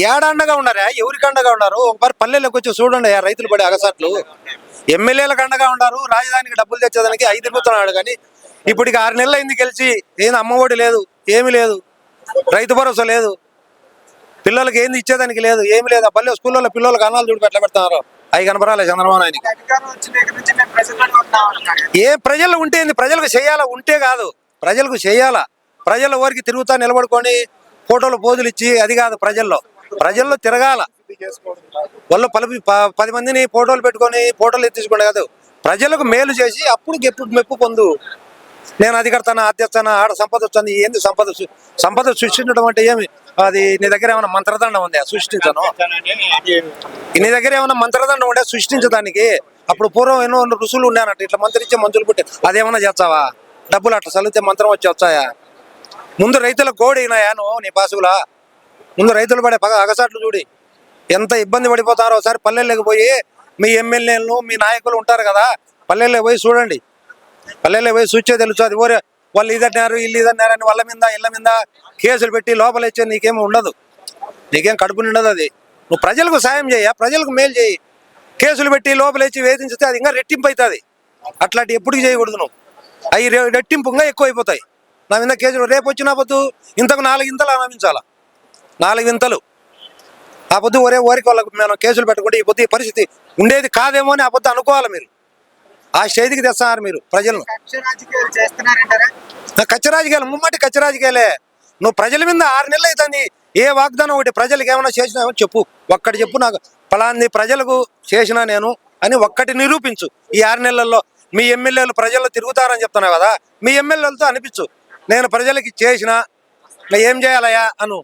ఏడండగా ఉన్నారా? ఎవరికి అండగా ఉన్నారు? ఒకసారి పల్లెలకు వచ్చి చూడండి రైతులు పడే అగసాట్లు. ఎమ్మెల్యేలకు అండగా ఉన్నారు, రాజధానికి డబ్బులు తెచ్చేదానికి 5 తిరుగుతున్నాడు. కానీ ఇప్పటికి 6 నెలలు అయింది గెలిచి, ఏంది అమ్మఒడి లేదు, ఏమి లేదు, రైతు భరోసా లేదు, పిల్లలకి ఏంది ఇచ్చేదానికి లేదు, ఏమి లేదు. ఆ పల్లె స్కూల్లో పిల్లలకు అన్నాలు చూడు ఎట్లా పెడతారు, అవి కనపరాలే చంద్రబాబు నాయుడు. ఏ ప్రజలు ఉంటే ప్రజలకు చేయాలా, ఉంటే కాదు ప్రజలకు చేయాలా. ప్రజల ఊరికి తిరుగుతా నిలబడుకొని ఫోటోలు పోజులు ఇచ్చి అది కాదు. ప్రజల్లో తిరగాల. వాళ్ళు 10 మందిని ఫోటోలు పెట్టుకొని ఫోటోలు ఎత్తించుకోండి కాదు, ప్రజలకు మేలు చేసి అప్పుడు మెప్పు పొందు. నేను అది కడతాను, అది తెస్తాను, ఆడ సంపద వస్తుంది. ఏంది సంపద సృష్టించడం అంటే ఏమి? అది నీ దగ్గర ఏమైనా మంత్రదండం ఉందా సృష్టించను? నీ దగ్గర ఏమైనా మంత్రదండం ఉండే సృష్టించడానికి? అప్పుడు పూర్వం ఎన్నో ఋషులు ఉన్నాయన్నట్టు, ఇట్లా మంత్రించే మంచులు పుట్టే అదేమన్నా చేస్తావా? డబ్బులు అట్లా చదివితే మంత్రం వచ్చి వచ్చాయా? ముందు రైతులకు కోడినాయా నువ్వు నీ పాసుగులా? ముందు రైతులు పడే అగసాట్లు చూడి ఎంత ఇబ్బంది పడిపోతారో. ఒకసారి పల్లెల్లోకి పోయి మీ ఎమ్మెల్యేలు మీ నాయకులు ఉంటారు కదా, పల్లెల్లోకి పోయి చూడండి. పల్లెల్లోకి పోయి చూచే తెలుసు. అది ఊరే వాళ్ళు ఇదన్నారు ఇల్లు ఇదన్నారు అని వాళ్ళ మీద ఇళ్ళ మీద కేసులు పెట్టి లోపల ఇచ్చే నీకేమీ ఉండదు, నీకేం కడుపు నిండదు. అది నువ్వు ప్రజలకు సాయం చేయ, ప్రజలకు మేలు చేయి. కేసులు పెట్టి లోపల ఇచ్చి వేధించితే అది ఇంకా రెట్టింపు అవుతుంది. అట్లాంటి ఎప్పుడు చేయకూడదు నువ్వు. అవి రెట్టింపు ఇంకా ఎక్కువ అయిపోతాయి. నా మీద కేసులు రేపు వచ్చినా పొద్దు ఇంతకు 4 ఇంతలు అనుభవించాలా, 4 వింతలు. ఆ పొద్దు ఊరికి వాళ్ళకు మనం కేసులు పెట్టుకుంటే ఈ పొద్దు ఈ పరిస్థితి ఉండేది కాదేమో అని ఆ పొద్దు అనుకోవాలి. మీరు ఆ స్టేజ్కి తెస్తున్నారు మీరు ప్రజలను. కచ్చ రాజకీయాలు, ముమ్మటి కచ్చ రాజకీయాలే. నువ్వు ప్రజల మీద 6 నెలలు అవుతుంది. ఏ వాగ్దానం ఒకటి ప్రజలకు ఏమైనా చేసినావో చెప్పు, ఒక్కటి చెప్పు నాకు. ఫలాంది ప్రజలకు చేసినా నేను అని ఒక్కటి నిరూపించు. ఈ 6 నెలల్లో మీ ఎమ్మెల్యేలు ప్రజల్లో తిరుగుతారని చెప్తున్నావు కదా, మీ ఎమ్మెల్యేలతో అనిపించు నేను ప్రజలకి చేసిన ఏం చేయాలయా అను.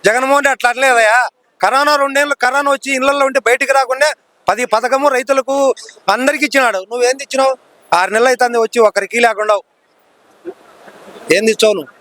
జగన్మోహన్ రెడ్డి అట్లా అట్లేదయా. కరోనా 2 ఏళ్ళు కరోనా వచ్చి ఇళ్లలో ఉంటే బయటికి రాకుండా 10 పథకము రైతులకు అందరికి ఇచ్చినాడు. నువ్వేంది ఇచ్చినావు? 6 నెలలు అవుతుంది వచ్చి ఒక్కరికి లేకుండా ఏంది ఇచ్చావు నువ్వు?